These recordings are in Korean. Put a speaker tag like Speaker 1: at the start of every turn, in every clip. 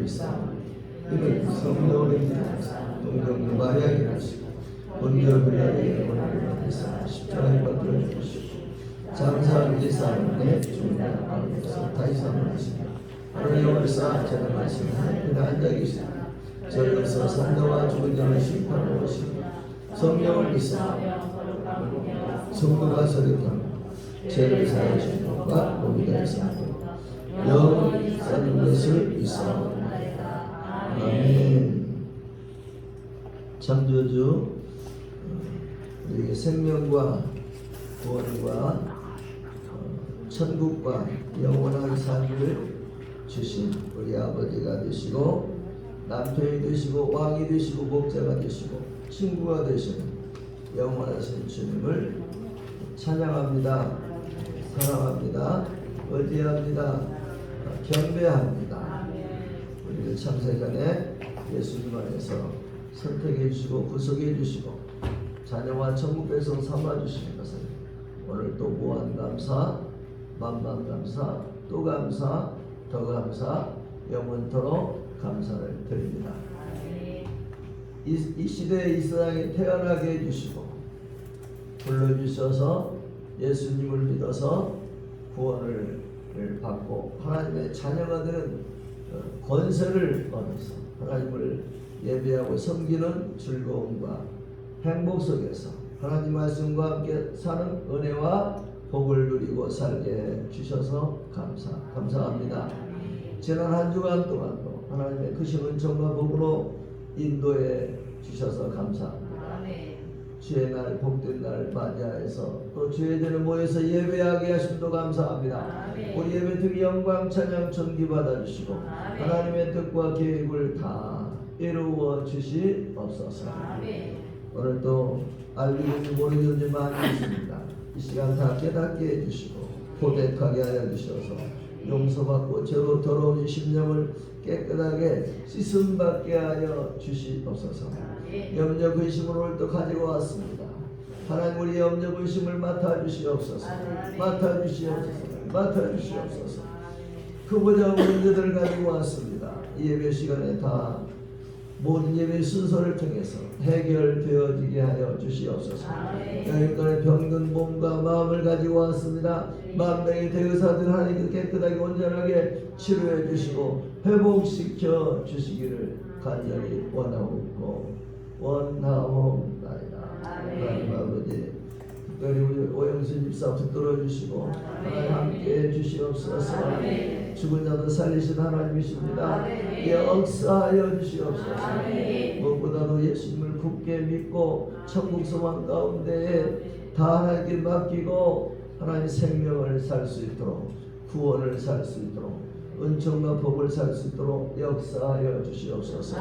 Speaker 1: 있사오니 이는 성령의 믿음에서 동정의 마리아에게 하시고 본디오 빌라에게 권한을 받으사 십자가에 받들어 주시고 장사한 예사함에 죽은 가운데서 다시 살아나시며 하늘 영을 쌓아 재림하시며 하늘에 앉아 계시니 저희로서 산자와 죽은 자를 심판하러 오시고 성령을 믿사오니 성도가 서력하며 죄를 사하여 주신 것과 몸이 되사오니 영원히 사는 것을 믿사오니 아멘. 창조주 우리에게 생명과 구원과 천국과 영원한 삶을 주신 우리 아버지가 되시고 남편이 되시고 왕이 되시고 목자가 되시고 친구가 되시는 영원하신 주님을 찬양합니다. 사랑합니다. 의지합니다. 경배합니다. 우리를 창세전에 예수님 안에서 선택해 주시고 구속해 주시고 자녀와 천국 백성 삼아 주시는 것을 오늘 또 무한 감사, 만만 감사, 또 감사, 더 감사, 영원토록 감사를 드립니다. 이 시대에 이 세상에 태어나게 해주시고 불러주셔서 예수님을 믿어서 구원을 받고 하나님의 자녀가 되는 권세를 얻어서 하나님을 예배하고 섬기는 즐거움과 행복 속에서 하나님 말씀과 함께 사는 은혜와 복을 누리고 살게 주셔서 감사합니다. 지난 한 주간 동안도 하나님의 크신 은총과 복으로 인도해 주셔서 감사합니다. 주의 날 복된 날 맞이하여서 또 주의 전에 모여서 예배하게 하심도 감사합니다. 우리 예배 특히 영광 찬양 존귀 받아주시고 하나님의 뜻과 계획을 다 이루어 주시옵소서. 오늘도 알기는지 모르는지 많이 있습니다. 이 시간 다 깨닫게 해주시고 고백하게 하여 주셔서 용서받고 죄로 더러운 심령을 깨끗하게 씻음받게 하여 주시옵소서. 염려 근심을 오늘도 가지고 왔습니다. 하나님 우리 염려 근심을 맡아주시옵소서. 맡아주시옵소서. 그보다 문제들을 가지고 왔습니다. 이 예배 시간에 다 모든 예배 순서를 통해서 해결되어지게 하여 주시옵소서. 여기까지 병든 몸과 마음을 가지고 왔습니다. 만병의 대의사들 하나님께서 깨끗하게 온전하게 치료해 주시고 회복시켜 주시기를 간절히 원하고 있고 원하옵나이다. 하나님 아버지 특별히 우리 오영순 집사 붙들어 주시고 하나님 함께 해 주시옵소서. 죽은 자도 살리신 하나님이십니다. 역사하여 주시옵소서. 무엇보다도 예수님을 굳게 믿고 천국 소망 가운데에 다 하나님께 맡기고 하나님 생명을 살 수 있도록 구원을 살 수 있도록 은총과 복을 살 수 있도록 역사하여 주시옵소서.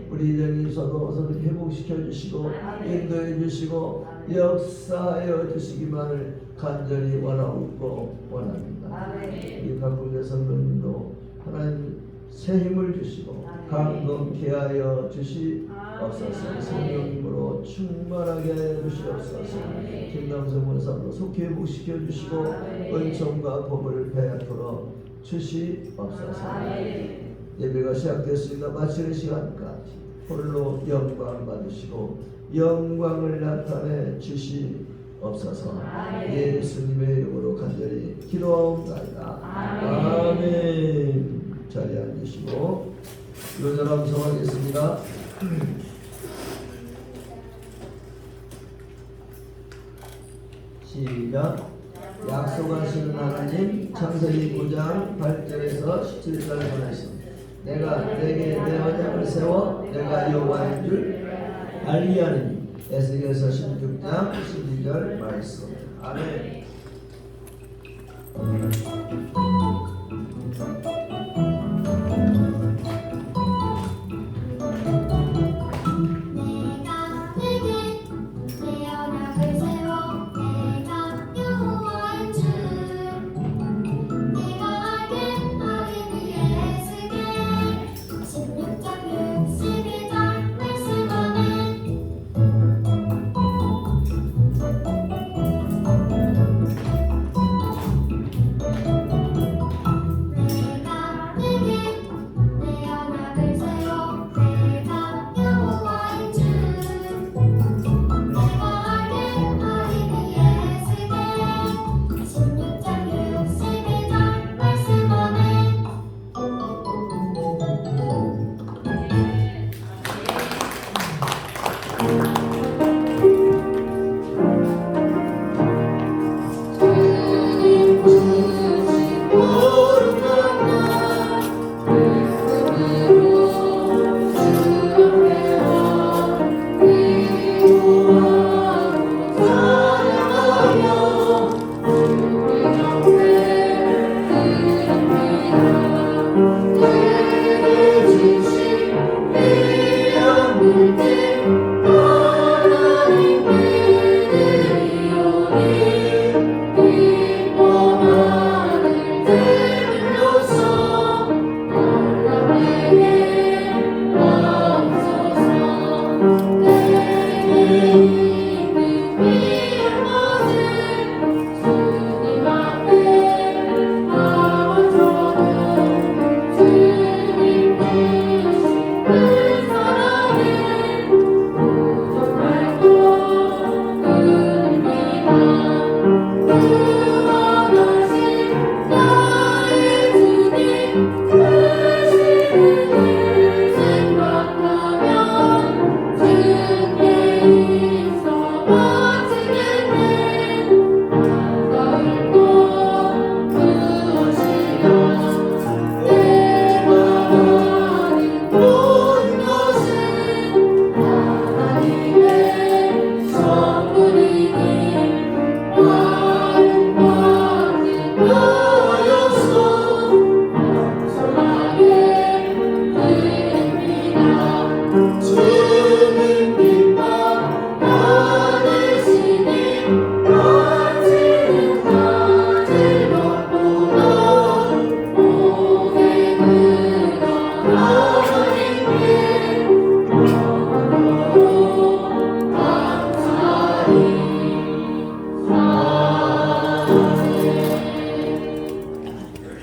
Speaker 1: 우리 이정님서도 어서 회복시켜 주시고 인도해 주시고 역사하여 주시기만을 간절히 원하고 원합니다. 우리 박군대 선배님도 하나님 새 힘을 주시고 강건케 하여 주시옵소서. 성령님으로 충만하게 하여 주시옵소서. 김남성 원사도 속히 회복시켜 주시고 은총과 복을 베풀어 주시옵소서. 예배가 시작됐습니다. 마치는 시간까지 홀로 영광 받으시고 영광을 나타내 주시옵소서. 예수님의 이름으로 간절히 기도하옵나이다. 아멘. 자리에 앉으시고 요절 암송하겠습니다. 시작. 약속하시는 하나님, 창세기 9장 8절에서 17절에 보냈습니다. 내가 내게 내 언약을 세워 내가 여호와인 줄 알게 하느니. 에스겔서 16장 12절 말씀. 아멘.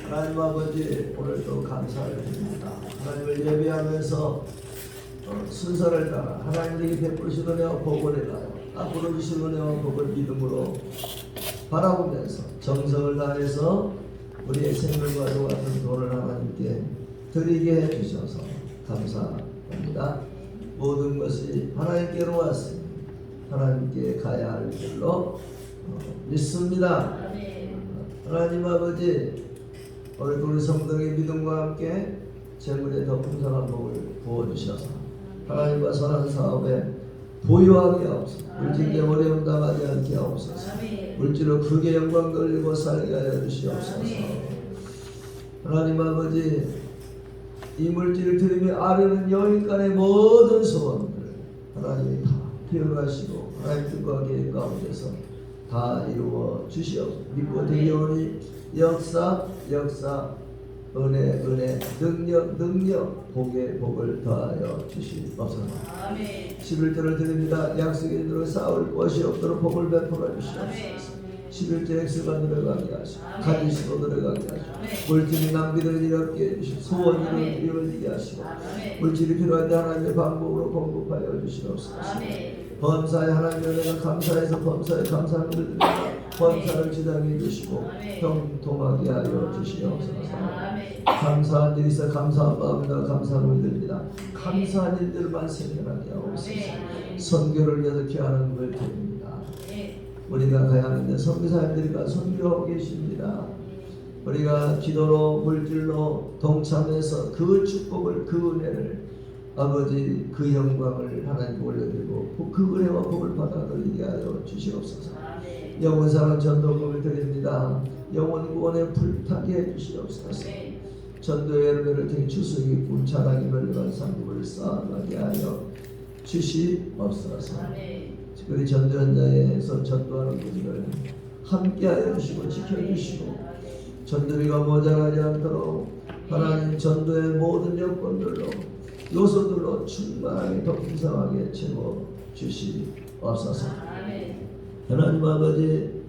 Speaker 1: 하나님 아버지, 오늘도 감사를 드립니다. 하나님을 예배하면서 순서를 따라 하나님이 베푸신 은혜와 복을 인하여 앞으로 주신 은혜와 복을 믿음으로 바라보면서 정성을 다해서 우리의 생명과 같은 돈을 하나님께 드리게 해주셔서 감사합니다. 모든 것이 하나님께로 왔으니 하나님께 가야 할 길로 믿습니다. 하나님 아버지, 오늘도 우리 성도의 믿음과 함께 재물에 더 풍성한 복을 부어주셔서 하나님과 선한 사업에 보유하게 하옵소서. 물질의 어려움 당하지 않게 하옵소서. 물질로 크게 영광 돌리고 살게 하여 주시옵소서. 하나님 아버지, 이 물질을 드리며 아르는 여인간의 모든 소원들 하나님이 다 기억하시고 하나님 뜻과 계획 가운데서 다 이루어 주시옵소서. 믿고 되오니 역사 은혜 능력 복의 복을 더하여 주시옵소서. 11조를 드립니다. 약속의 대로 싸울 것이 없도록 복을 베풀어 주시옵소서. 11조 액수가 들어가게 하시고 가지수도 들어가게 하시고 물질이 낭비를 이렇게 해주시고 소원을 이루어지게 하시고 물질이 필요할 때 하나님의 방법으로 공급하여 주시옵소서. 범사에 하나님의 은혜가 감사해서 범사에 감사함을 드립니다. 범사를 지당해 주시고 형통하게 하여 주시옵소서. 감사한 일 있어 감사한 마음과 감사함을 드립니다. 감사한 일들만 생겨나게 하옵소서. 선교를 여덟케 하는 것을 드립니다. 우리가 가야 하는데 선교사님들이 선교하고 계십니다. 우리가 기도로 물질로 동참해서 그 축복을 그 은혜를 아버지 그 영광을 하나님께 올려드리고 그 은혜와 복을 받아들이게 하여 주시옵소서. 영원 사랑 전도금을 드립니다. 영원 구원에 불타게 해주시옵소서. 전도의 열매를 통해 추수의 꾼 자랑이 멸류관 상급을 쌓아가게 하여 주시옵소서. 우리 전도 현장에서 전도하는 분들을 함께하여 주시고 지켜주시고 전도비가 모자라지 않도록 하나님 전도의 모든 여건들로 요소들로 충만하게 더 풍성하게 채워 주시옵소서. 하나님 아버지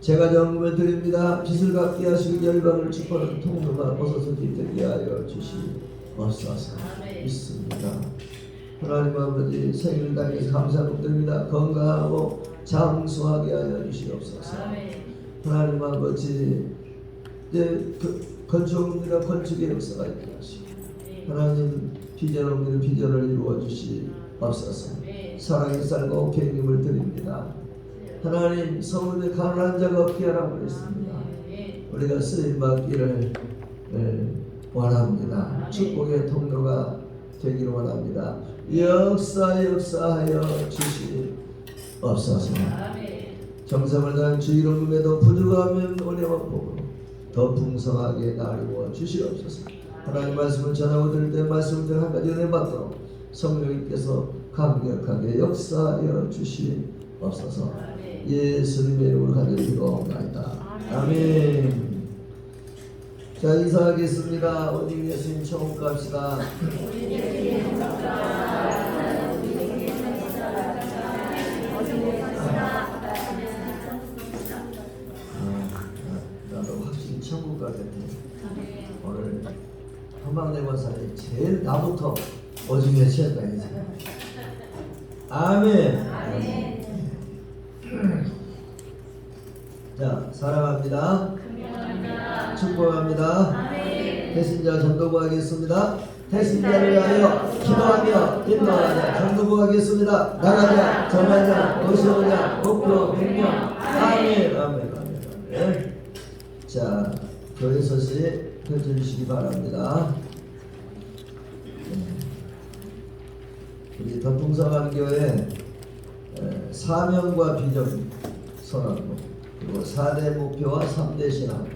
Speaker 1: 제가 정금을 드립니다. 빚을 갚게 하시고 열방을 축복하는 통로가 벗어서 깃들게 하여 주시옵소서. 믿습니다. 하나님 아버지 생일 당해서 감사를 드립니다. 건강하고 장수하게 하여 주시옵소서. 하나님 아버지 이제 건축입니다. 건축의 역사가 있게 하시고 하나님 비전 없는 비전을 이루어 주시옵소서. 사랑의 쌀과 객님을 드립니다. 하나님 서울에 가난한 자가 없게 하라고 그랬습니다. 우리가 쓰임받기를 원합니다. 축복의 통로가 되기를 원합니다. 역사하여 주시옵소서. 정성을 다한 주 이름에도 부족하면 은혜와 복으로 더 풍성하게 나누어 주시옵소서. 하나님 말씀을 전하고 들을 때 말씀을 한 가지 은혜 받도록 성령님께서 강력하게 역사하여 주시옵소서. 예수님의 이름으로 간절히기도하옵나이다. 아멘. 자, 인사하겠습니다. 오직 예수님 처음 갑시다. 나도 확실히 천국 가겠네. 오늘 한방내관사에 제일 나부터 오직 예수님 가야지. 아멘. 자, 사랑합니다. 축복합니다. 대신자 전도부하겠습니다. 대신자를 위하여 기도하며 인도하자. 전도부하겠습니다. 나가자, 전하자, 오시오자, 목표 100명. 아멘. 자, 교회 서시 펼쳐주시기 바랍니다. 우리 더 풍성한 교회 사명과 비전 선언문, 그리고 4대 목표와 3대 신앙,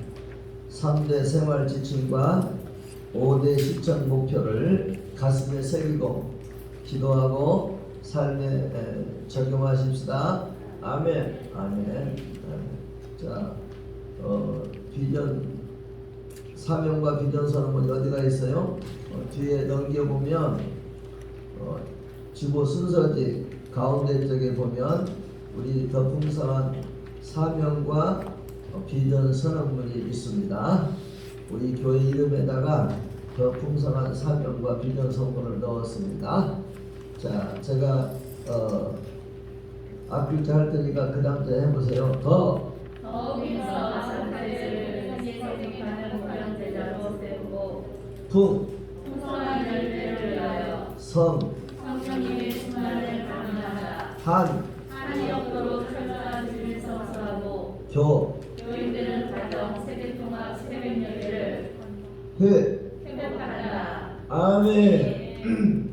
Speaker 1: 3대 생활 지침과 5대 실천 목표를 가슴에 새기고 기도하고 삶에 적용하십시다. 아멘. 자, 비전 사명과 비전 선언문이 어디가 있어요? 뒤에 넘겨보면 주보 순서지 가운데 쪽에 보면 우리 더 풍성한 사명과 비전 선언문이 있습니다. 우리 교회 이름에다가 더 풍성한 사명과 비전 선언문을 넣었습니다. 자, 제가 앞글자 할 테니까 그 다음 때 해보세요.
Speaker 2: 더욱이서 아사카를 세계적인 모양 제자로 세우고 풍성한 열매를 위하여 성령님의 충만을 강림하자. 한이 없도록 철저한 주를 성수하고 교인들은 가정 세대통합 새벽예배를 회복한다.
Speaker 1: 아멘.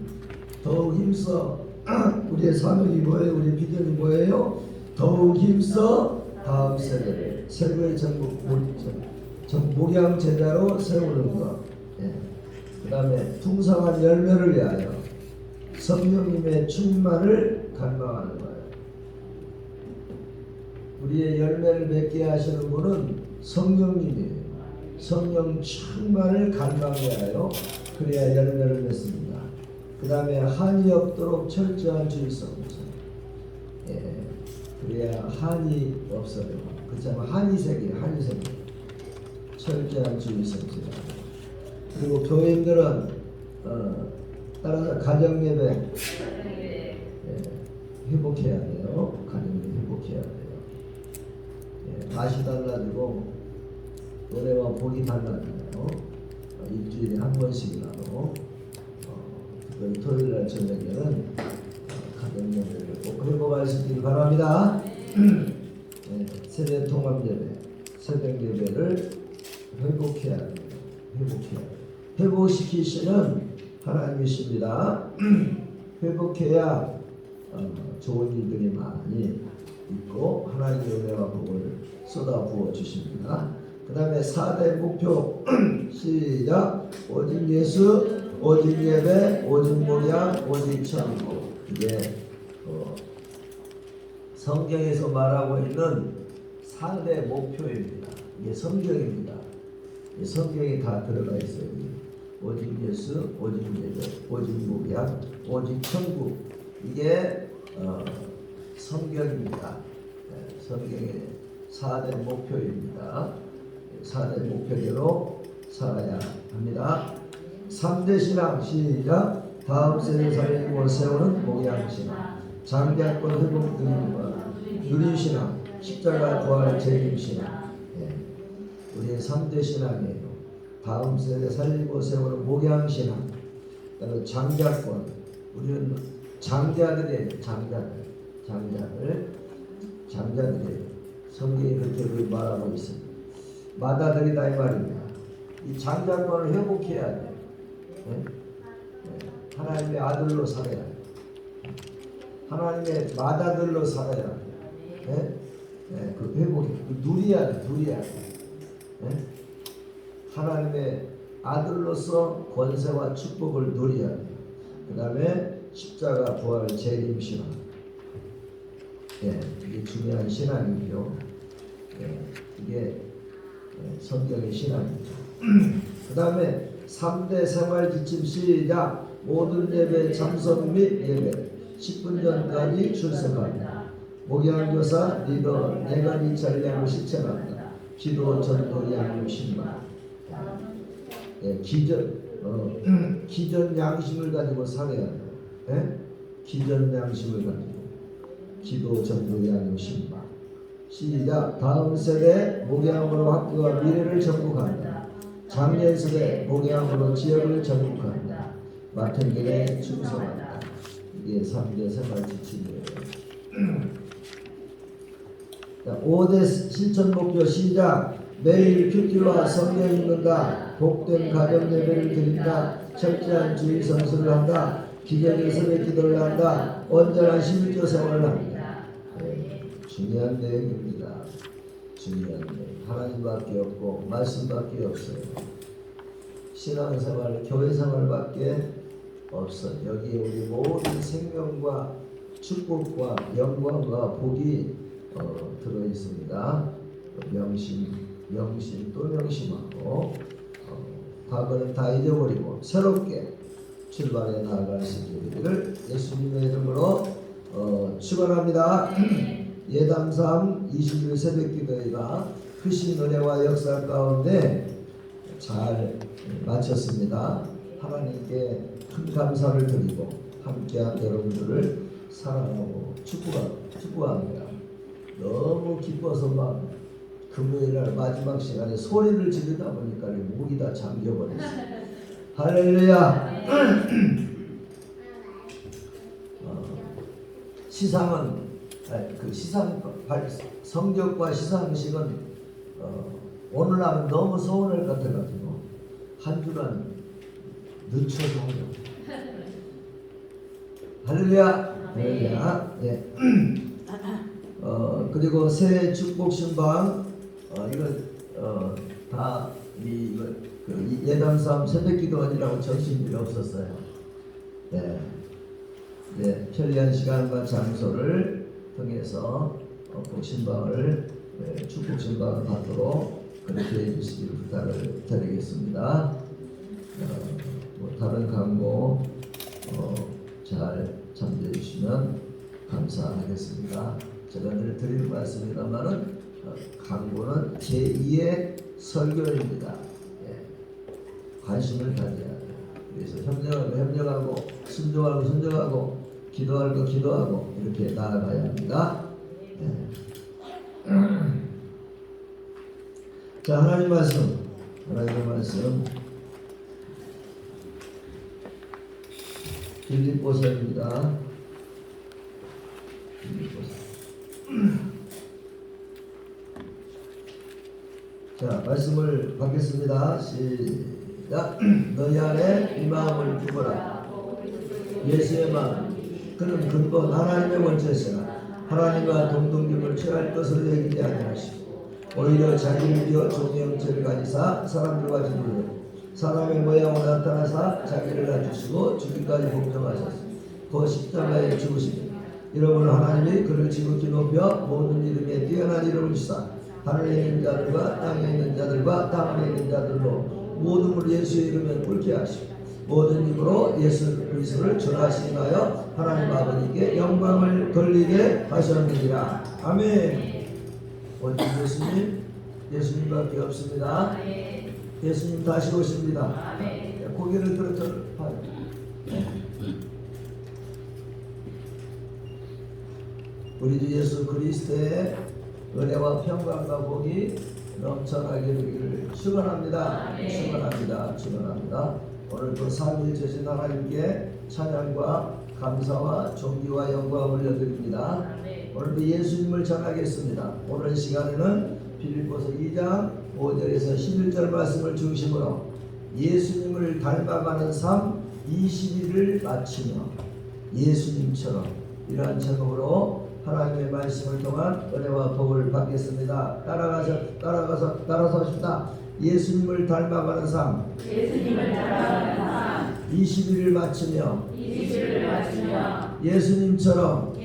Speaker 1: 더욱 힘써 우리의 사명이 뭐예요? 우리의 비전이 뭐예요? 더욱 힘써 다음 세대를 세계의 목양 제자로 세우는 것. 예. 그 다음에 풍성한 열매를 위하여 성령님의 충만을 갈망하는 거예요. 우리의 열매를 맺게 하시는 분은 성령님이에요. 성령 충만을 갈망하여 그래야 열매를 맺습니다. 그 다음에 한이 없도록 철저한 주의성. 예, 그래야 한이 없어요. 그렇지만 한이 세계. 철저한 주의성. 그리고 교인들은 따라서 가정예배 회복해야 돼요. 가정예배 회복해야 돼요. 예, 맛이 달라지고 노래와 복이 달라져요. 일주일에 한 번씩이라도 특별히 토요일날 저녁에는 가정예배를 꼭 회복하시길 바랍니다. 네, 세대 통합예배, 새벽예배를 회복해야 돼요. 회복시키시는 하나님이십니다. 회복해야 좋은 일들이 많이 있고 하나님의 은혜와 복을 쏟아부어 주십니다. 그 다음에 4대 목표 시작. 오직 예수, 오직 예배, 오직 목양, 오직 천국. 이게 성경에서 말하고 있는 4대 목표입니다. 이게 성경입니다. 성경에 다 들어가 있어요. 오직 예수, 오직 예배, 오직 목양, 오직 천국. 이게 성경입니다. 성경의 4대 목표입니다. 4대 목표대로 살아야 합니다. 3대 신앙 시작. 다음 세대 살리고 세우는 목양 신앙, 장자권 회복 등과 누린 신앙, 십자가 부활 재림 신앙. 우리의 3대 신앙이에요. 다음 세대 살리고 세우는 목양 신앙, 그다음에 장자권. 우리는 장자들이에요. 장자들이에요. 성경이 그렇게 말하고 있습니다. 마다들이다 이 말입니다. 이 장자권을 회복해야 돼요. 하나님의 아들로 살아야 돼요. 하나님의 마다들로 살아야 돼요. 그 회복이 누려야 돼요. 하나님의 아들로서 권세와 축복을 누려야 돼요. 그 다음에 십자가 부활 재림 신앙. 이게 중요한 신앙이죠. 이게 성경의 신앙이죠. 그 다음에 3대 생활 지침 시작. 모든 예배 참석 및 예배 10분 전까지 출석한다. 목양교사 리더 내가 네 전략을 실천한다. 기도 전도 양육 신방. 기전 양심을 가지고 살아야 돼요. 기전 양심을 가지고 기도 전도 양육 신방. 시작. 다음 세대 목양으로 학교와 미래를 정복한다. 작년 세대 목양으로 지역을 정복한다. 맡은 길에 충성한다. 이게 3대 생활 지침이에요. 5대 실천 목표 시작. 매일 큐티와 성경 읽는다. 복된 가정 예배를 드린다. 철저한 주의 성수를 한다. 기적의 설의 기도를 한다. 온전한 11조 생활을 한다. 중요한 내용입니다. 중요한 내용. 하나님밖에 없고 말씀밖에 없어요. 신앙생활, 교회생활밖에 없어요. 여기에 우리 모든 생명과 축복과 영광과 복이 들어있습니다. 명심 또 명심하고 과거는 다 잊어버리고 새롭게 출발해 나아갈 수 있기를 예수님의 이름으로 축원합니다. 예담삼 20일 새벽기도회가 크신 은혜와 역사 가운데 잘 마쳤습니다. 하나님께 큰 감사를 드리고 함께한 여러분들을 사랑하고 축복합니다. 너무 기뻐서 막 금요일날 마지막 시간에 소리를 지르다 보니까 목이 다 잠겨버렸어요. 할렐루야. 시상은 성격과 시상식은 오늘날은 너무 서운할 것 같아가지고 한 주간 늦춰서 하려고. 할렐루야. 할렐루야. 예. 그리고 새해 축복 신방 이거 다 그 예담삼 새벽기도원이라고 적신 일이 없었어요. 네. 네, 편리한 시간과 장소를 통해서 복신방을 축복 신방을 받도록 그렇게 해주시기를 부탁을 드리겠습니다. 뭐 다른 광고 잘 참조해 주시면 감사하겠습니다. 제가 늘 드리는 말씀입니다만은 광고는 제2의 설교입니다. 관심을 가져야 돼요. 그래서 협력하고 순종하고 기도하고 이렇게 나아가야 합니다. 자, 하나님 말씀 빌립보서입니다. 자, 말씀을 받겠습니다. 시작. 너희 안에 이 마음을 두거라. 예수의 마음. 그는 근본 하나님의 원죄시나 하나님과 동등됨을 취할 것을 여기지 아니하시고 오히려 자기를 비워 종의 형체를 가지사 사람들과 지내려 사람의 모양으로 나타나사 자기를 낮추시고 죽기까지 복종하셨습니다. 그 십자가에 죽으십니다. 이러므로 하나님이 그를 지극히 높여 모든 이름에 뛰어난 이름을 주사 하늘에 있는 자들과 땅에 있는 자들과 땅 안에 있는 자들로 모든 예수의 이름에 꿇게 하시고 모든 입으로 예수 그리스도를 전하시나요 하나님 아버지께 영광을 돌리게 하셨느니라. 아멘. 오직 예수님밖에 없습니다. 예수님 다시 오십니다. 고개를 들어서 봐요. 우리 주 예수 그리스도의 은혜와 평강과 복이 넘쳐나게 되기를 축원합니다. 축원합니다. 오늘도 삶을 주신 하나님께 찬양과 감사와 존귀와 영광을 올려드립니다. 오늘도 예수님을 전하겠습니다. 오늘 시간에는 빌립보서 2장 5절에서 11절 말씀을 중심으로 예수님을 닮아가는 삶 20일을 마치며 예수님처럼 이러한 제목으로 하나님의 말씀을 통한 은혜와 복을 받겠습니다. 따라서 하십니다. 예수님을 닮아가는 삶 20일을 마치며 예수님처럼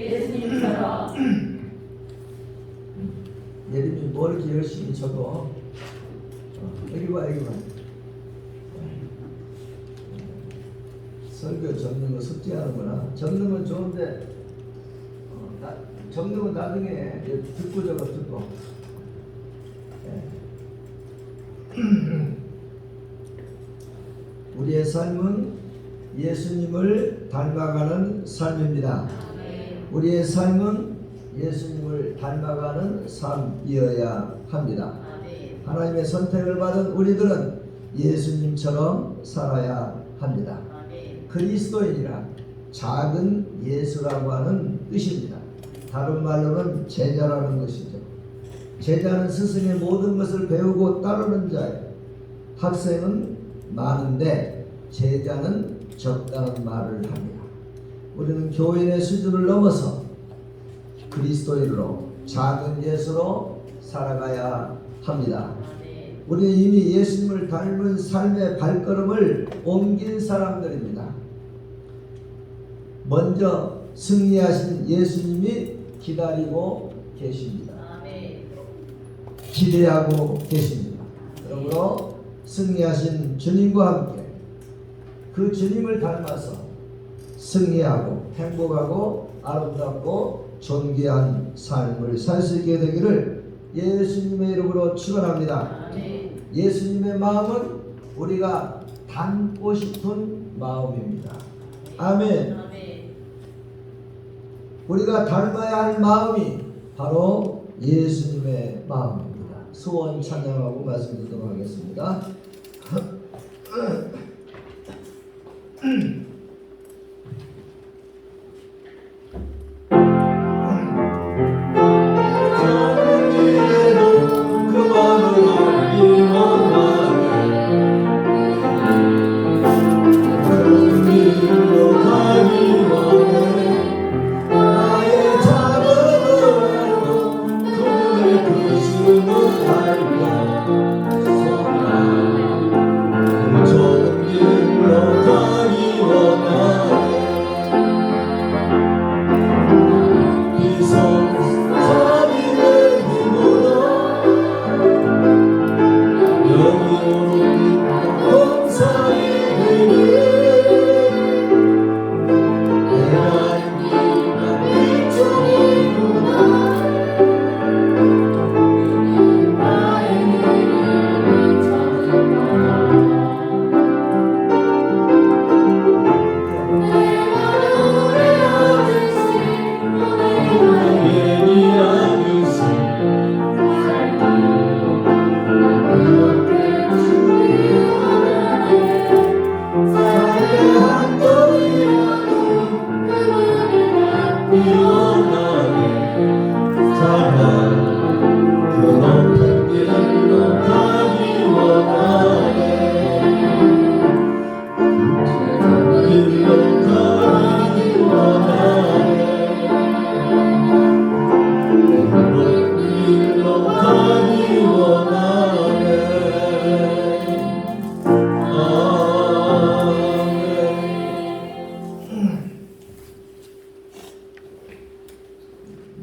Speaker 1: 예림이 뭘 이렇게 열심히 적어? 여기 봐. 설교 적는 거 숙제하는구나. 적는 건 좋은데 적는 건 나중에 듣고 적어. 우리의 삶은 예수님을 닮아가는 삶입니다. 우리의 삶은 예수님을 닮아가는 삶이어야 합니다. 하나님의 선택을 받은 우리들은 예수님처럼 살아야 합니다. 그리스도인이란 작은 예수라고 하는 뜻입니다. 다른 말로는 제자라는 것이죠. 제자는 스승의 모든 것을 배우고 따르는 자예요. 학생은 많은데 제자는 적다는 말을 합니다. 우리는 교인의 수준을 넘어서 그리스도인으로 작은 예수로 살아가야 합니다. 우리는 이미 예수님을 닮은 삶의 발걸음을 옮긴 사람들입니다. 먼저 승리하신 예수님이 기다리고 계십니다. 기대하고 계십니다. 그러므로 승리하신 주님과 함께 그 주님을 닮아서 승리하고 행복하고 아름답고 존귀한 삶을 살 수 있게 되기를 예수님의 이름으로 축원합니다. 예수님의 마음은 우리가 닮고 싶은 마음입니다. 아멘. 우리가 닮아야 할 마음이 바로 예수님의 마음입니다. 소원 찬양하고 말씀드리도록 하겠습니다.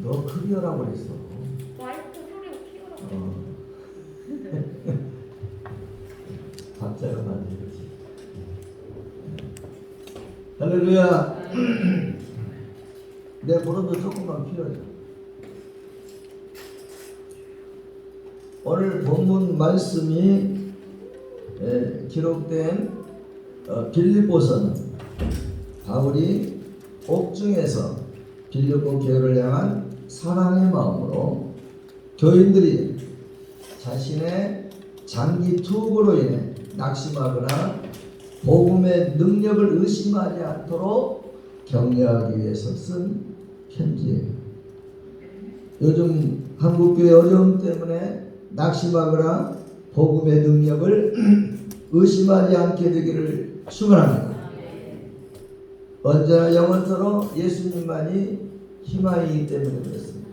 Speaker 1: 너 크게 하라고 그랬어.
Speaker 2: 마이크 소리 키우라고.
Speaker 1: 박자가 맞는 거지. 할렐루야. 내 보름도 조금만 필요해. 오늘 본문 말씀이 기록된 빌립보서는 바울이 옥중에서 빌립보 교회를 향한 사랑의 마음으로 교인들이 자신의 장기 투구로 인해 낙심하거나 복음의 능력을 의심하지 않도록 격려하기 위해서 쓴 편지예요. 요즘 한국교회 어려움 때문에 낙심하거나 복음의 능력을 의심하지 않게 되기를 축원합니다. 언제나 영원토록 예수님만이 희망이기 때문에 그렇습니다.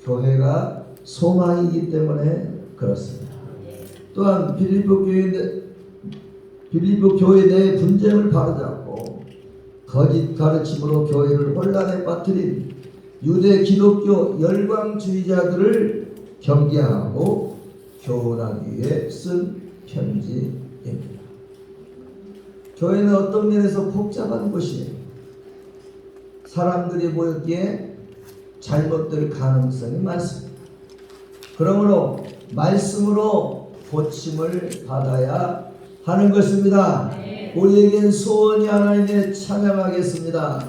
Speaker 1: 교회가 소망이기 때문에 그렇습니다. 또한 빌립보 교회 내 분쟁을 바로잡고 거짓 가르침으로 교회를 혼란에 빠뜨린 유대 기독교 열광주의자들을 경계하고 교훈하기 위해 쓴 편지입니다. 교회는 어떤 면에서 복잡한 곳이에요. 사람들이 모였기에 잘못될 가능성이 많습니다. 그러므로 말씀으로 고침을 받아야 하는 것입니다. 우리에겐 소원이 하나 있네 찬양하겠습니다.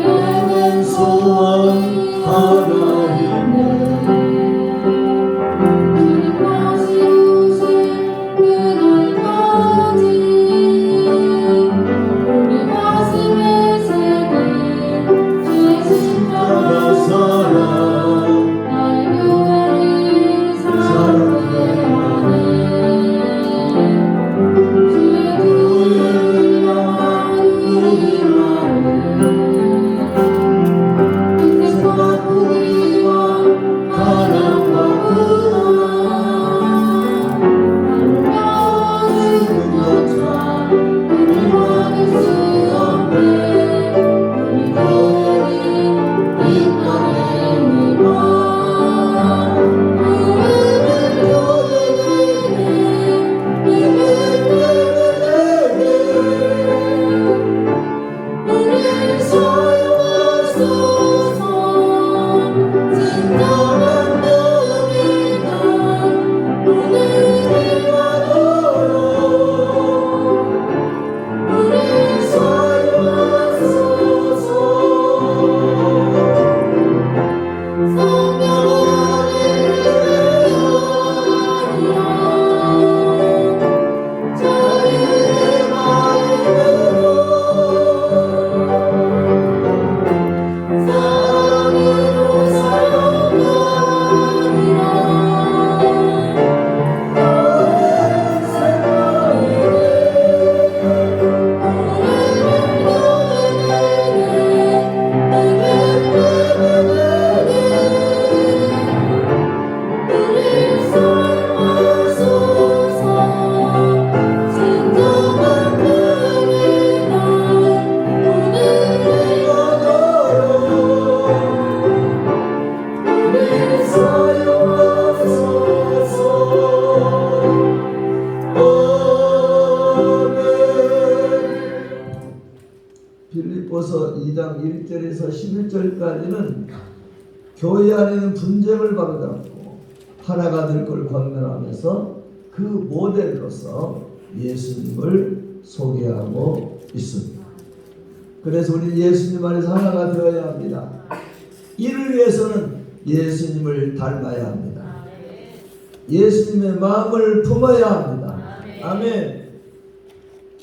Speaker 1: 우리에겐 소원 하나 있네 사랑 빌립보서 2장 1절에서 11절까지는 교회 안에는 분쟁을 바로잡고 하나가 될 걸 권면하면서 그 모델로서 예수님을 소개하고 있습니다. 그래서 우리 예수님 안에서 하나가 되어야 합니다. 이를 위해서는 예수님을 닮아야 합니다. 예수님의 마음을 품어야 합니다. 아멘.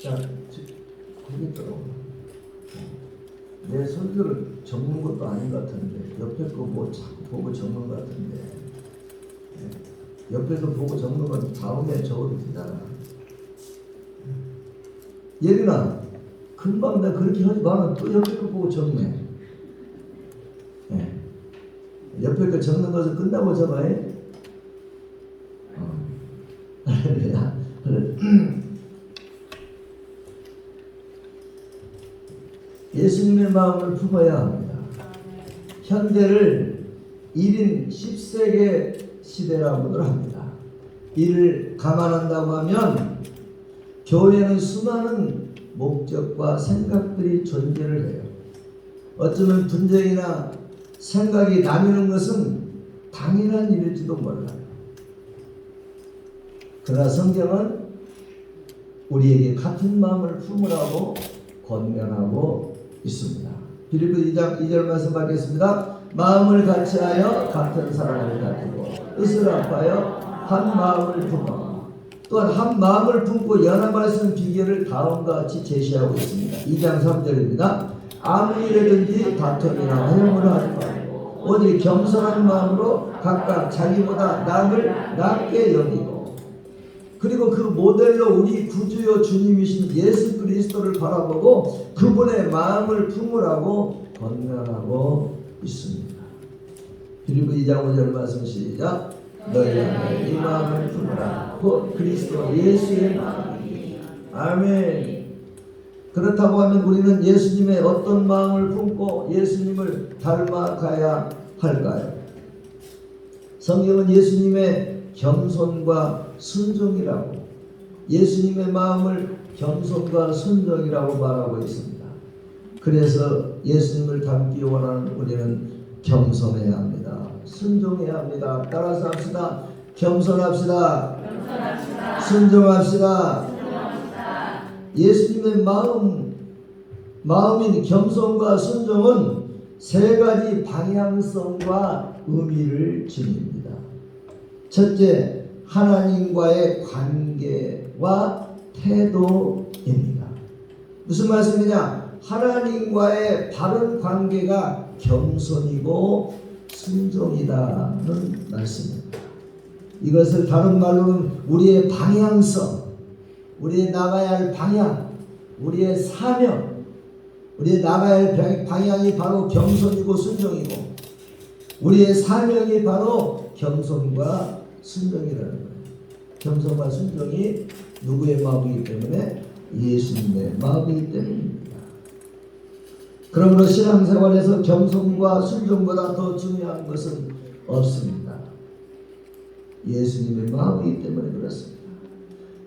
Speaker 1: 자, 거기 들어. 내 설교를 적는 것도 아닌 것 같은데 옆에 거 뭐 자꾸 보고 적는 것 같은데 옆에서 보고 적는 건 다음에 적어도 되잖아. 예린아, 금방 내가 그렇게 하지 마라. 또 옆에 거 보고 적네. 옆에 거 적는 것을 끝나고 적어야. 예수님의 마음을 품어야 합니다. 현대를 1인 10세계 시대라고들 합니다. 이를 감안한다고 하면 교회는 수많은 목적과 생각들이 존재를 해요. 어쩌면 분쟁이나 생각이 나뉘는 것은 당연한 일일지도 몰라요. 그러나 성경은 우리에게 같은 마음을 품으라고 권면하고 있습니다. 빌립보 2장 2절 말씀 받겠습니다. 마음을 같이하여 같은 사랑을 가지고 뜻을 합하여 한 마음을 품어. 또한 한 마음을 품고 연합할 수 있는 비결을 다음과 같이 제시하고 있습니다. 2장 3절입니다. 아무 일에든지 다툼이나 화형을 하지 말고 오직 겸손한 마음으로 각각 자기보다 남을 낮게 여기고, 그리고 그 모델로 우리 구주요 주님이신 예수 그리스도를 바라보고 그분의 마음을 품으라고 권면하고 있습니다. 빌립보 2장 5절 말씀 시작. 너희는 이 마음을 품으라. 곧 그리스도 예수의 마음이니. 아멘. 그렇다고 하면 우리는 예수님의 어떤 마음을 품고 예수님을 닮아가야 할까요? 성경은 예수님의 겸손과 순종이라고, 예수님의 마음을 겸손과 순종이라고 말하고 있습니다. 그래서 예수님을 닮기 원하는 우리는 겸손해야 합니다. 순종해야 합니다. 따라서 합시다. 겸손합시다. 순종합시다. 예수님의 마음인 겸손과 순종은 세 가지 방향성과 의미를 지닙니다. 첫째, 하나님과의 관계와 태도입니다. 무슨 말씀이냐? 하나님과의 바른 관계가 겸손이고 순종이다는 말씀입니다. 이것을 다른 말로는 우리의 방향성, 우리의 나가야 할 방향, 우리의 사명, 우리의 나가야 할 방향이 바로 겸손이고 순종이고, 우리의 사명이 바로 겸손과 순종이라는 거예요. 겸손과 순종이 누구의 마음이기 때문에? 예수님의 마음이기 때문입니다. 그러므로 신앙생활에서 겸손과 순종보다 더 중요한 것은 없습니다. 예수님의 마음이기 때문에 그렇습니다.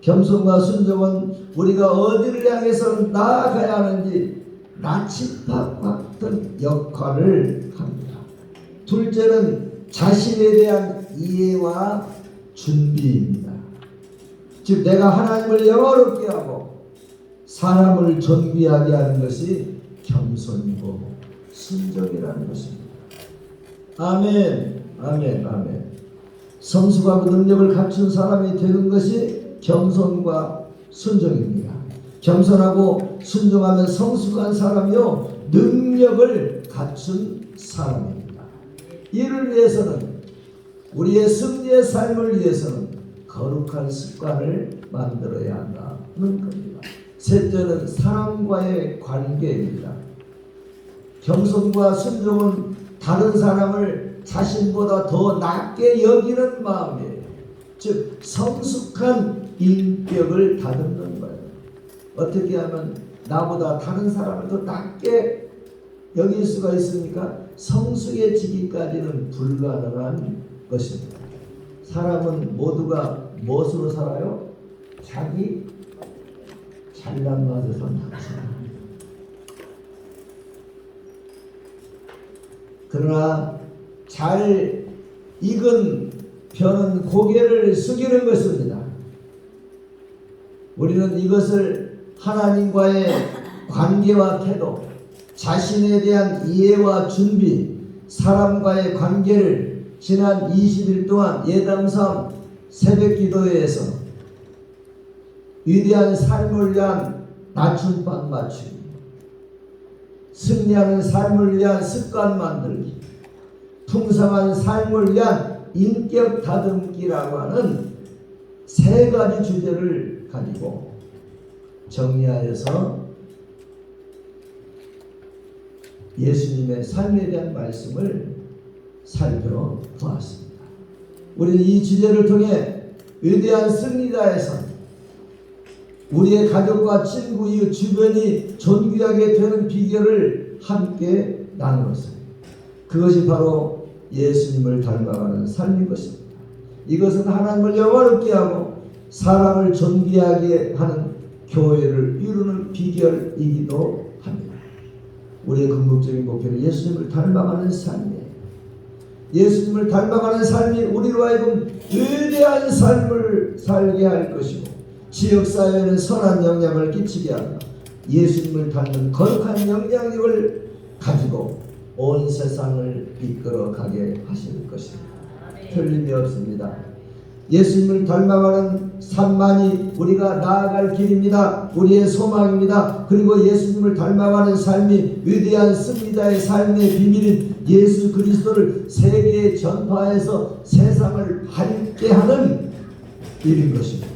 Speaker 1: 겸손과 순종은 우리가 어디를 향해서 나아가야 하는지 나침반 같은 역할을 합니다. 둘째는 자신에 대한 이해와 준비입니다. 즉 내가 하나님을 영화롭게 하고 사람을 존귀하게 하는 것이 겸손이고 순종이라는 것입니다. 아멘, 아멘, 아멘. 성숙하고 능력을 갖춘 사람이 되는 것이 겸손과 순종입니다. 겸손하고 순종하면 성숙한 사람이요 능력을 갖춘 사람입니다. 이를 위해서는, 우리의 승리의 삶을 위해서는 거룩한 습관을 만들어야 한다는 겁니다. 셋째는 사람과의 관계입니다. 겸손과 순종은 다른 사람을 자신보다 더 낮게 여기는 마음이에요. 즉 성숙한 인격을 다듬는 거예요. 어떻게 하면 나보다 다른 사람을 더 낮게 여길 수가 있습니까? 성숙해지기까지는 불가능한 것입니다. 사람은 모두가 무엇으로 살아요? 자기 잘난 맛에 산다. 그러나 잘 익은 벼는 고개를 숙이는 것입니다. 우리는 이것을 하나님과의 관계와 태도, 자신에 대한 이해와 준비, 사람과의 관계를 지난 20일 동안 예담삼 새벽기도회에서 위대한 삶을 위한 낮춤반 맞추기, 승리하는 삶을 위한 습관 만들기, 풍성한 삶을 위한 인격 다듬기라고 하는 세 가지 주제를 가지고 정리하여서 예수님의 삶에 대한 말씀을 살펴보았습니다. 우리는 이 주제를 통해 위대한 승리자에서 우리의 가족과 친구, 이웃, 주변이 존귀하게 되는 비결을 함께 나누었어요. 그것이 바로 예수님을 닮아가는 삶인 것입니다. 이것은 하나님을 영화롭게 하고 사람을 존귀하게 하는 교회를 이루는 비결이기도 합니다. 우리의 궁극적인 목표는 예수님을 닮아가는 삶이에요. 예수님을 닮아가는 삶이 우리로 하여금 위대한 삶을 살게 할 것이고 지역사회에는 선한 영향을 끼치게 하며 예수님을 닮는 거룩한 영향력을 가지고 온 세상을 이끌어가게 하실 것입니다. 틀림이 없습니다. 예수님을 닮아가는 삶만이 우리가 나아갈 길입니다. 우리의 소망입니다. 그리고 예수님을 닮아가는 삶이 위대한 승리자의 삶의 비밀인 예수 그리스도를 세계에 전파해서 세상을 밝게 하는 일인 것입니다.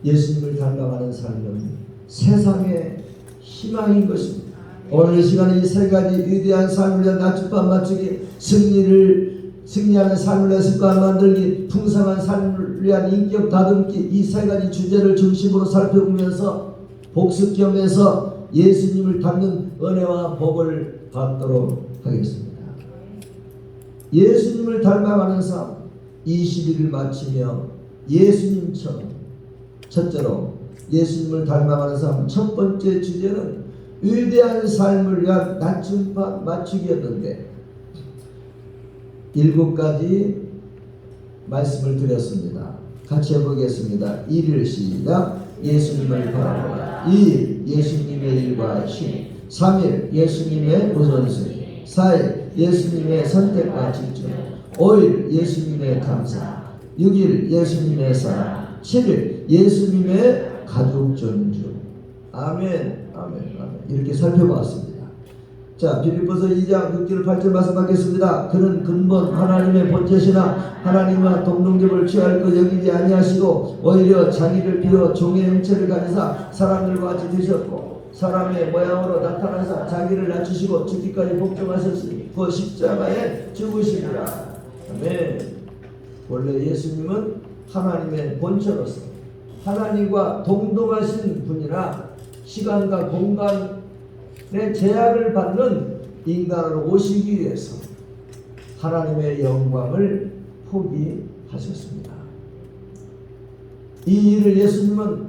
Speaker 1: 예수님을 닮아가는 삶은 세상의 희망인 것입니다. 오늘 시간에 이 세 가지 위대한 삶을 위한 낮춤반 맞추기, 승리하는 삶을 위한 습관 만들기, 풍성한 삶을 위한 인격 다듬기, 이 세 가지 주제를 중심으로 살펴보면서 복습 겸해서 예수님을 닮는 은혜와 복을 받도록 하겠습니다. 예수님을 닮아가는 삶 21일 마치며 예수님처럼, 첫째로 예수님을 닮아가는 삶 첫 번째 주제는 위대한 삶을 위한 낮춤반 맞추기였는데 7가지 말씀을 드렸습니다. 같이 해보겠습니다. 1일 시작. 예수님을 바라보라. 2일 예수님의 일과 힘. 3일 예수님의 우선순위. 4일 예수님의 선택과 집중. 5일 예수님의 감사. 6일 예수님의 사랑. 7일 예수님의 가족 존중. 아멘, 아멘, 아멘. 이렇게 살펴봤습니다. 자, 빌립보서 2장 6절 8절 말씀 받겠습니다. 그는 근본 하나님의 본체시나 하나님과 동등접을 취할 것 여기지 아니하시고 오히려 자기를 비워 종의 형체를 가지사 사람들과 같이 되셨고 사람의 모양으로 나타나사 자기를 낮추시고 죽기까지 복종하셨으니 그 십자가에 죽으시리라. 아멘. 원래 예수님은 하나님의 본체로서 하나님과 동등하신 분이라 시간과 공간의 제약을 받는 인간으로 오시기 위해서 하나님의 영광을 포기하셨습니다. 이 일을 예수님은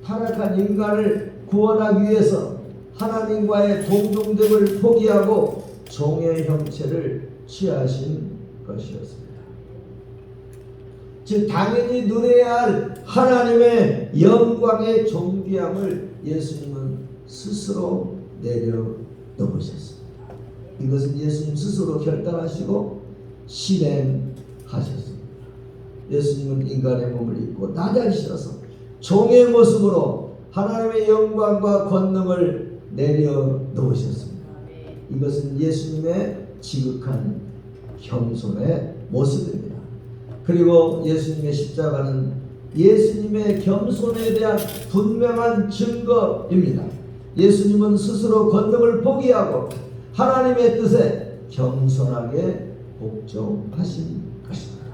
Speaker 1: 타락한 인간을 구원하기 위해서 하나님과의 동등됨을 포기하고 종의 형체를 취하신 것이었습니다. 즉 당연히 누려야 할 하나님의 영광의 존귀함을 예수님은 스스로 내려놓으셨습니다. 이것은 예수님 스스로 결단하시고 실행하셨습니다. 예수님은 인간의 몸을 입고 낮아지셔서 종의 모습으로 하나님의 영광과 권능을 내려놓으셨습니다. 이것은 예수님의 지극한 겸손의 모습입니다. 그리고 예수님의 십자가는 예수님의 겸손에 대한 분명한 증거입니다. 예수님은 스스로 권능을 포기하고 하나님의 뜻에 겸손하게 복종하신 것입니다.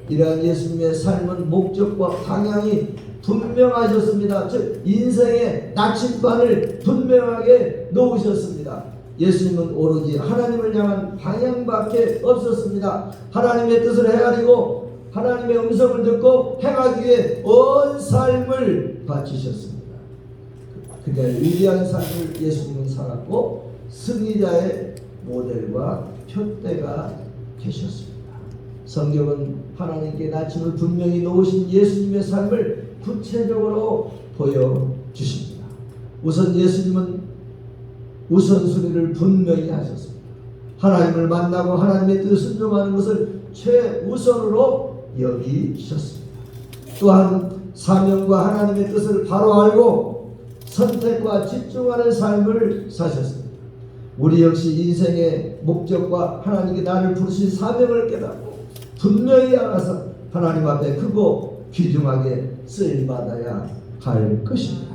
Speaker 1: 이러한 예수님의 삶은 목적과 방향이 분명하셨습니다. 즉 인생의 나침반을 분명하게 놓으셨습니다. 예수님은 오로지 하나님을 향한 방향밖에 없었습니다. 하나님의 뜻을 헤아리고 하나님의 음성을 듣고 행하기 위해 온 삶을 바치셨습니다. 그러니까 위대한 삶을 예수님은 살았고 승리자의 모델과 표대가 되셨습니다. 성경은 하나님께 나침을 분명히 놓으신 예수님의 삶을 구체적으로 보여주십니다. 우선 예수님은 우선순위를 분명히 하셨습니다. 하나님을 만나고 하나님의 뜻을 순종하는 것을 최우선으로 여기셨습니다. 또한 사명과 하나님의 뜻을 바로 알고 선택과 집중하는 삶을 사셨습니다. 우리 역시 인생의 목적과 하나님께 나를 부르신 사명을 깨닫고 분명히 알아서 하나님 앞에 크고 귀중하게 쓰임받아야 할 것입니다.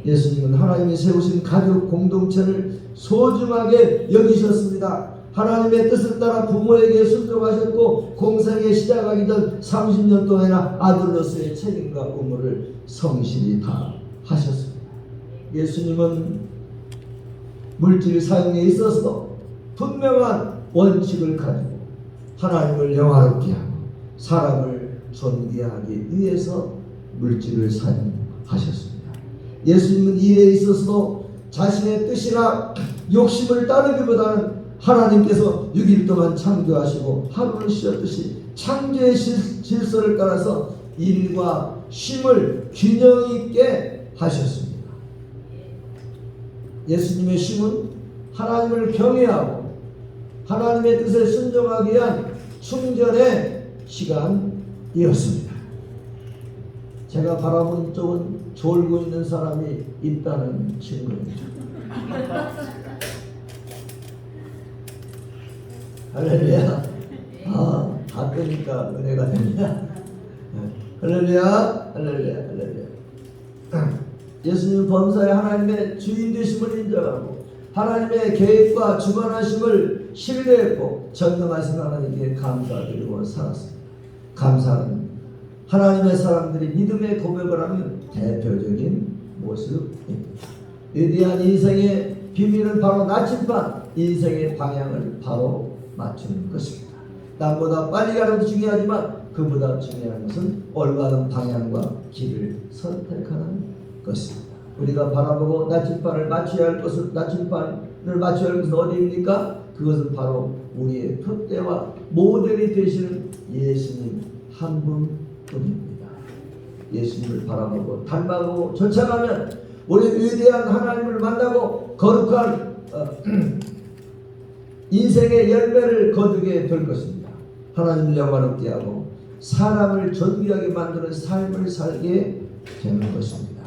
Speaker 1: 예수님은 하나님이 세우신 가족 공동체를 소중하게 여기셨습니다. 하나님의 뜻을 따라 부모에게 순종하셨고 공생에 시작하기 전 30년 동안이나 아들로서의 책임과 의무를 성실히 다 하셨습니다. 예수님은 물질 사용에 있어서도 분명한 원칙을 가지고 하나님을 영화롭게 하고 사람을 존귀하기 위해서 물질을 사용하셨습니다. 예수님은 일에 있어서도 자신의 뜻이나 욕심을 따르기보다는 하나님께서 6일 동안 창조하시고 하루를 쉬었듯이 창조의 질서를 따라서 일과 쉼을 균형 있게 하셨습니다. 예수님의 쉼은 하나님을 경외하고 하나님의 뜻에 순종하기 위한 충전의 시간이었습니다. 제가 바라보는 쪽은 졸고 있는 사람이 있다는 증거입니다. 할렐루야. 다 끄니까 은혜가 됩니다. 할렐루야. 할렐루야. 할렐루야. 예수님 범사에 하나님의 주인 되심을 인정하고 하나님의 계획과 주관하심을 신뢰했고 전능하신 하나님께 감사드리고 살았습니다. 감사는 하나님의 사람들이 믿음의 고백을 하는 대표적인 모습입니다. 위대한 인생의 비밀은 바로 나침반, 인생의 방향을 바로 맞추는 것입니다. 남보다 빨리 가는 것도 중요하지만 그보다 중요한 것은 올바른 방향과 길을 선택하는 것입니다. 우리가 바라보고 나침반을 맞춰야 할 것은 어디입니까? 그것은 바로 우리의 표대와 모델이 되시는 예수님 한 분뿐입니다. 예수님을 바라보고 닮아가고 쫓아가면 우리 위대한 하나님을 만나고 거룩한 인생의 열매를 거두게 될 것입니다. 하나님을 영화롭게 하고 사람을 존귀하게 만드는 삶을 살게 되는 것입니다.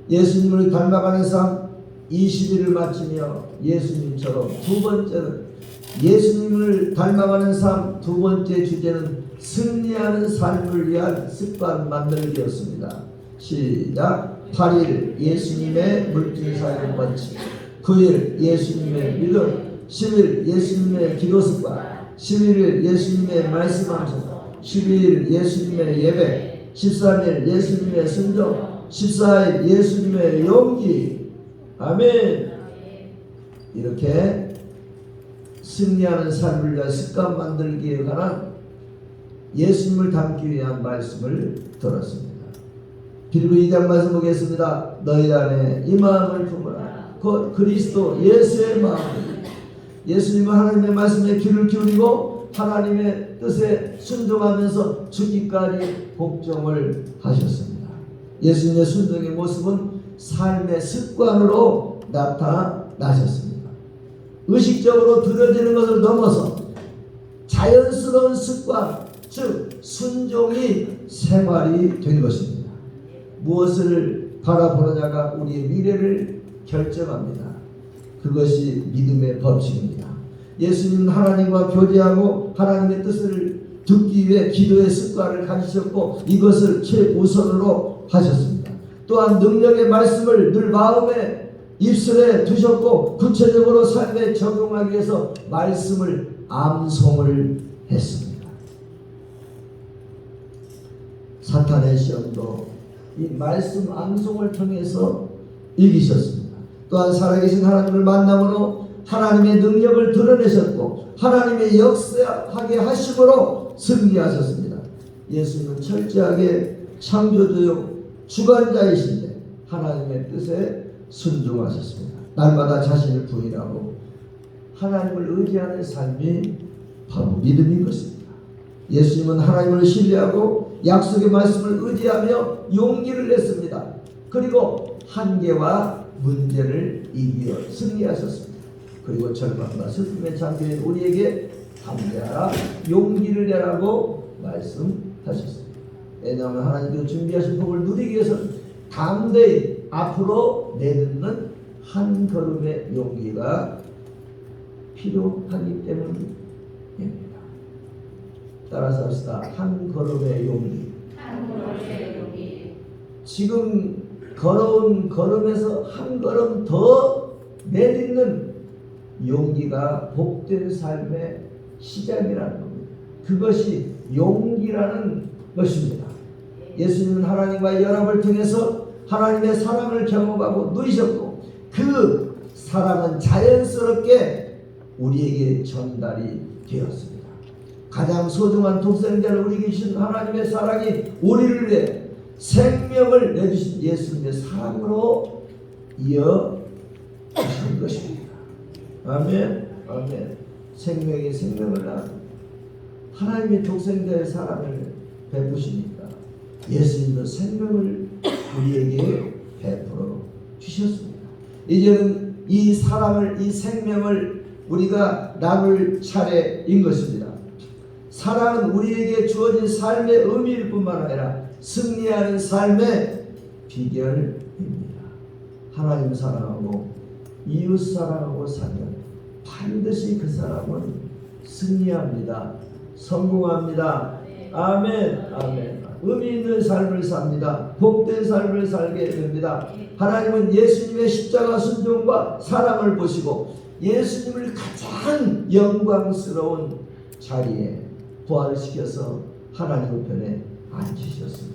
Speaker 1: 예수님을 닮아가는 삶 20일을 마치며 예수님처럼 두 번째는 예수님을 닮아가는 삶 두 번째 주제는 승리하는 삶을 위한 습관 만들기였습니다. 시작. 8일 예수님의 물질 사용 원칙, 9일 예수님의 믿음, 10일 예수님의 기도 습관, 11일 예수님의 말씀 암송, 12일 예수님의 예배, 13일 예수님의 순종, 14일 예수님의 용기. 아멘. 이렇게 승리하는 삶을 위한 습관 만들기에 관한 예수님을 닮기 위한 말씀을 들었습니다. 빌립보 2장 말씀 보겠습니다. 너희 안에 이 마음을 품으라. 곧 그리스도 예수의 마음. 예수님은 하나님의 말씀에 귀를 기울이고 하나님의 뜻에 순종하면서 죽기까지 복종을 하셨습니다. 예수님의 순종의 모습은 삶의 습관으로 나타나셨습니다. 의식적으로 들여지는 것을 넘어서 자연스러운 습관, 즉 순종이 생활이 된 것입니다. 무엇을 바라보느냐가 우리의 미래를 결정합니다. 그것이 믿음의 법칙입니다. 예수님은 하나님과 교제하고 하나님의 뜻을 듣기 위해 기도의 습관을 가지셨고 이것을 최우선으로 하셨습니다. 또한 능력의 말씀을 늘 마음에 입술에 두셨고 구체적으로 삶에 적용하기 위해서 말씀을 암송을 했습니다. 사탄의 시험도 이 말씀 암송을 통해서 이기셨습니다. 또한 살아계신 하나님을 만남으로 하나님의 능력을 드러내셨고 하나님의 역사하게 하심으로 승리하셨습니다. 예수님은 철저하게 창조주요 주관자이신데 하나님의 뜻에 순종하셨습니다. 날마다 자신을 부인하고 하나님을 의지하는 삶이 바로 믿음인 것입니다. 예수님은 하나님을 신뢰하고 약속의 말씀을 의지하며 용기를 냈습니다. 그리고 한계와 문제를 이겨 승리하셨습니다. 그리고 절망과 슬픔에 잠겨있는 우리에게 담대하라, 용기를 내라고 말씀하셨습니다. 왜냐하면 하나님께서 준비하신 복을 누리기 위해서는 담대히 앞으로 내딛는 한 걸음의 용기가 필요하기 때문입니다. 따라서 합시다. 한 걸음의 용기. 지금 걸어온 걸음에서 한 걸음 더 내딛는 용기가 복된 삶의 시작이라는 겁니다. 그것이 용기라는 것입니다. 예수님은 하나님과의 연합을 통해서 하나님의 사랑을 경험하고 누리셨고 그 사랑은 자연스럽게 우리에게 전달이 되었습니다. 가장 소중한 독생자를 우리에게 주신 하나님의 사랑이 우리를 위해 생명을 내주신 예수님의 사랑으로 이어주신 것입니다. 아멘. 아멘. 생명이 생명을 낳은 하나님의 독생자의 사랑을 베푸시니까 예수님도 생명을 우리에게 베풀어 주셨습니다. 이제는 이 사랑을, 이 생명을 우리가 나눌 차례인 것입니다. 사랑은 우리에게 주어진 삶의 의미일 뿐만 아니라 승리하는 삶의 비결입니다. 하나님 사랑하고 이웃 사랑하고 살면 반드시 그 사람은 승리합니다. 성공합니다. 아멘. 아멘. 의미 있는 삶을 삽니다. 복된 삶을 살게 됩니다. 하나님은 예수님의 십자가 순종과 사랑을 보시고 예수님을 가장 영광스러운 자리에 부활시켜서 하나님 우편에 앉히셨습니다.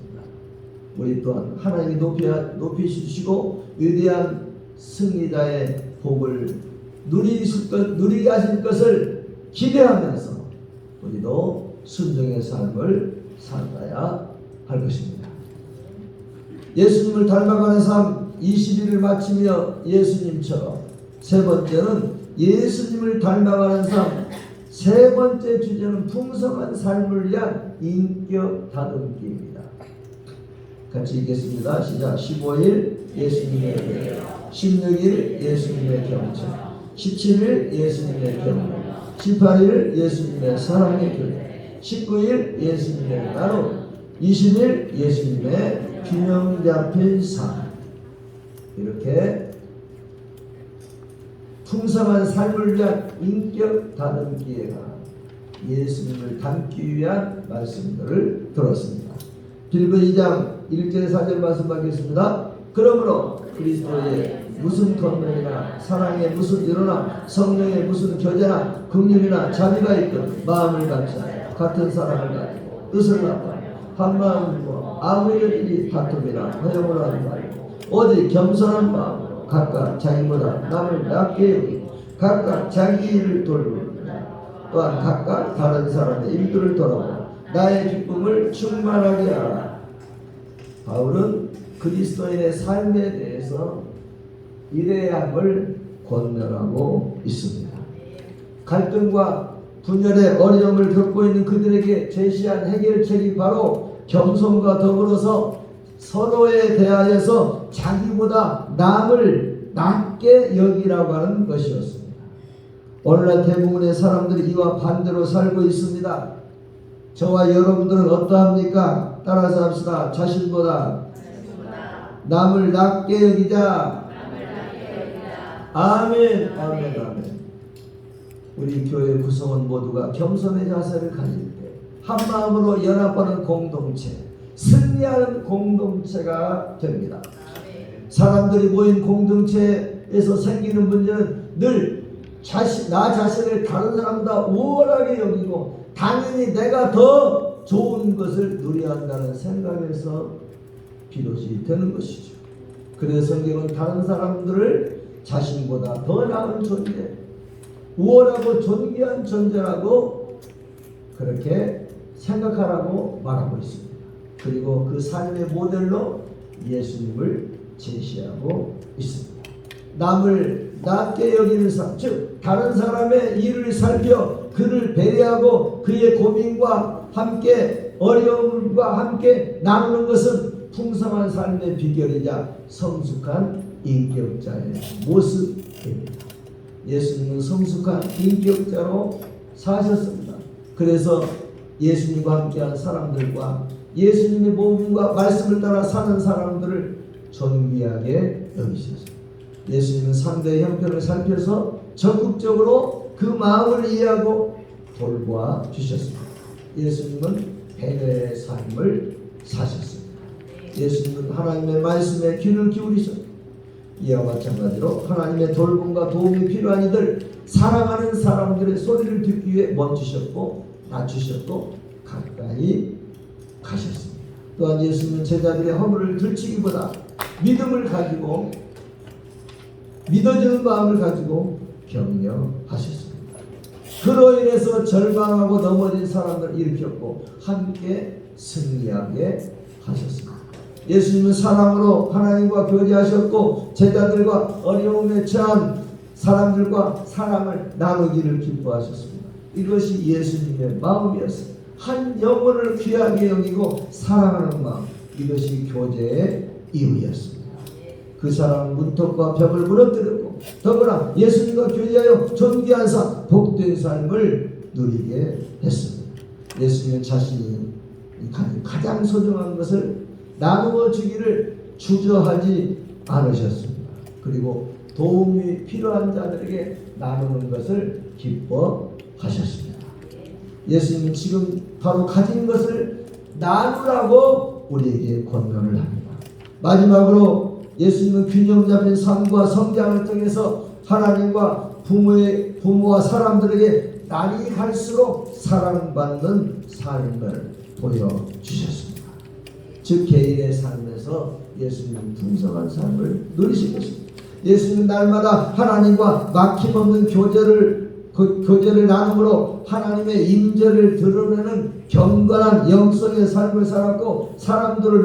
Speaker 1: 우리 또한 하나님이 높이시고 위대한 승리자의 복을 누리게 하실 것을 기대하면서 우리도 순종의 삶을 살아야 할 것입니다. 예수님을 닮아가는 삶 20일을 마치며 예수님처럼, 세 번째는 예수님을 닮아가는 삶, 세 번째 주제는 풍성한 삶을 위한 인격 다듬기입니다. 같이 읽겠습니다. 시작. 15일 예수님의 교회, 16일 예수님의 경청, 17일 예수님의 경륜, 18일 예수님의 사랑의 교회, 19일 예수님의 나눔, 20일 예수님의 균형 잡힌 삶. 이렇게 풍성한 삶을 위한 인격 다듬기가 예수님을 닮기 위한 말씀들을 들었습니다. 빌보 2장 1절 4절 말씀 받겠습니다. 그러므로 그리스도의 무슨 권능이나 사랑의 무슨 일어나 성령의 무슨 교제나 긍휼이나 자비가 있든 마음을 같이 같은 사랑을 가지고 뜻을 나타내 한 마음으로 아무 일이 다툼이나 허용을 하지 말고 오직 겸손한 마음으로 각각 자기보다 남을 낮게 여기고 각각 자기 일을 돌보고 또한 각각 다른 사람의 일들을 돌아보고 나의 기쁨을 충만하게 하라. 바울은 그리스도인의 삶에 대해서 이래야 함을 권면하고 있습니다. 갈등과 분열의 어려움을 겪고 있는 그들에게 제시한 해결책이 바로 겸손과 더불어서 서로에 대하여서 자기보다 남을 낮게 여기라고 하는 것이었습니다. 오늘날 대부분의 사람들이 이와 반대로 살고 있습니다. 저와 여러분들은 어떠합니까? 따라서 합시다. 자신보다 남을 낮게 여기자. 아멘. 아멘. 아멘. 우리 교회 구성원 모두가 겸손의 자세를 가질 때 한 마음으로 연합하는 공동체, 승리하는 공동체가 됩니다. 사람들이 모인 공동체에서 생기는 문제는 늘 나 자신을 다른 사람보다 우월하게 여기고 당연히 내가 더 좋은 것을 누려야 한다는 생각에서 비롯이 되는 것이죠. 그래서 성경은 다른 사람들을 자신보다 더 나은 존재, 우월하고 존귀한 존재라고 그렇게 생각하라고 말하고 있습니다. 그리고 그 삶의 모델로 예수님을 제시하고 있습니다. 남을 낮게 여기는 삶, 즉 다른 사람의 일을 살펴 그를 배려하고 그의 고민과 함께 어려움과 함께 나누는 것은 풍성한 삶의 비결이자 성숙한 인격자의 모습입니다. 예수님은 성숙한 인격자로 사셨습니다. 그래서 예수님과 함께한 사람들과 예수님의 몸과 말씀을 따라 사는 사람들을 존귀하게 여기셨습니다. 예수님은 상대의 형편을 살펴서 적극적으로 그 마음을 이해하고 돌보아 주셨습니다. 예수님은 배려의 삶을 사셨습니다. 예수님은 하나님의 말씀에 귀를 기울이셨습니다. 이와 마찬가지로 하나님의 돌봄과 도움이 필요한 이들, 사랑하는 사람들의 소리를 듣기 위해 멈추셨고 낮추셨고 가까이 가셨습니다. 또한 예수님은 제자들의 허물을 들추기보다 믿음을 가지고 믿어지는 마음을 가지고 격려하셨습니다. 그로 인해서 절망하고 넘어진 사람들을 일으켰고 함께 승리하게 하셨습니다. 예수님은 사랑으로 하나님과 교제하셨고 제자들과 어려움에 처한 사람들과 사랑을 나누기를 기뻐하셨습니다. 이것이 예수님의 마음이었습니다. 한 영혼을 귀하게 여기고 사랑하는 마음, 이것이 교제의 이유였습니다. 그 사람은 문턱과 벽을 무너뜨렸고 더구나 예수님과 교제하여 존귀한 삶, 복된 삶을 누리게 했습니다. 예수님은 자신이 가진 가장 소중한 것을 나누어 주기를 주저하지 않으셨습니다. 그리고 도움이 필요한 자들에게 나누는 것을 기뻐하셨습니다. 예수님은 지금 바로 가진 것을 나누라고 우리에게 권면을 합니다. 마지막으로 예수님은 균형 잡힌 삶과 성장을 통해서 하나님과 부모와 사람들에게 날이 갈수록 사랑받는 삶을 보여주셨습니다. 즉 개인의 삶에서 예수님은 풍성한 삶을 누리신 것입니다. 예수님은 날마다 하나님과 막힘없는 교제를 나눔으로 하나님의 임재를 드러내는 경건한 영성의 삶을 살았고 사람들을